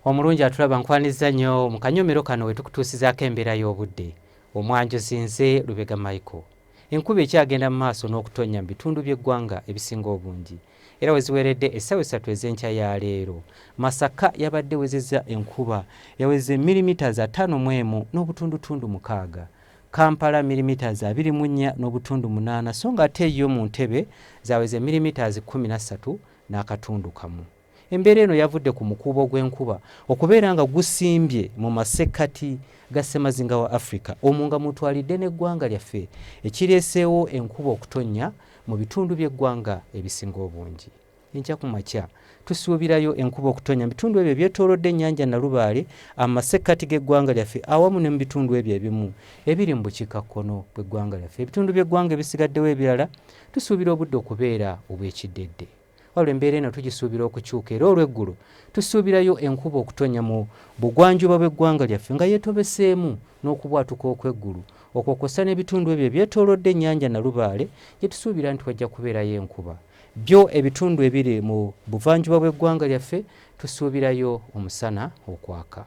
Omulungi atulaba nkwaniza nnyo mu kanyomero kano we tukutuusizaako embeera y'obudde. Omwanjozi nze Lubega Micheal. Enkuba ekyagenda mu maaso n'okutonnya mu bitundu by'eggwanga ebisinga obungi. Era we ziweredde essaawa 3 ez'enkya ya leero. Masaka yabadde wezezza enkuba yaweze milimita za 5.1 n'obutundutundu 6. Kampala milimita za 24 n'obutundu 8 so nga ate yo mu Ntebe zaweze milimita 13 n'akatundu kamu. Embeera eno yavudde ku mukuubo gw'enkuba okubeera nga gusimbye mu masekkati ga ssemazinga wa Africa omwo nga mutwalidde n'eggwanga lyaffe ekireeseewo enkuba okutonnya mu bitundu by'eggwanga ebisinga obungi. Enkya ku makya tusuubirayo enkuba okutonnya mu bitundu ebyo byetoolodde ennyanja Nalubaale amasekkati g'eggwanga lyaffe awamu ne mu bitundu ebyo ebimu ebiri mu bukiikakkono bw'eggwanga lyaffe. Ebitundu by'eggwanga ebisigaddewo ebirala tusuubira obudde okubeera obw'ekiddedde. Waliwo embeera eno tugisuubira okukyuka era olw'eggulu tusuubirayo enkuba okutonnya mu bugwanjuba bw'eggwanga lyaffe nga yeetobeseemu n'okubwatuka okw'eggulu okwo kw'ossa n'ebitundu ebyo ebyetoolodde ennyanja Nalubaale gye tusuubira nti wajja kubeerayo enkuba. Byo ebitundu ebiri mu buvanjuba bw'eggwanga lyaffe tusuubirayo omusana okwaka.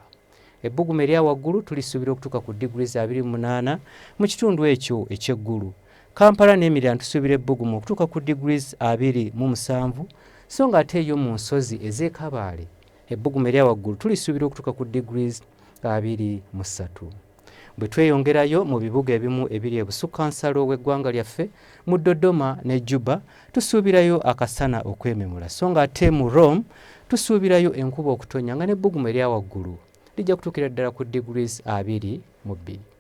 Ebbugumu erya waggulu tulisuubira okutuuka ku degrees 28 mu kitundu ekyo eky'eggulu. Kampala n'emirala tusuubira ebbugumu okutuuka ku degrees 27 so nga ate yo mu nsozi ez'ekabaale ebbugumu erya waggulu tulisuubira okutuuka ku degrees 23. Bwe tweyongerayo mu bibuga ebimu ebiri ebusukkansalo w'eggwanga lyaffe mu Dodoma ne Juba tusuubirayo akasana okwememula so nga ate mu Rome tusuubirayo enkuba okutonnya nga n'ebbugumu erya waggulu lijja kutuukira ddala ku degrees 22.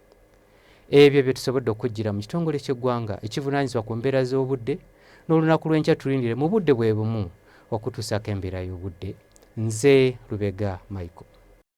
Ebyo bye tusobodde okujjira mu kitongole ky'eggwanga ekivunaanyizibwa ku mbeera z'obudde n'olunaku lw'enkya tulindire mu budde bwe bumu okutuusaako embeera y'obudde. Nze Lubega Micheal.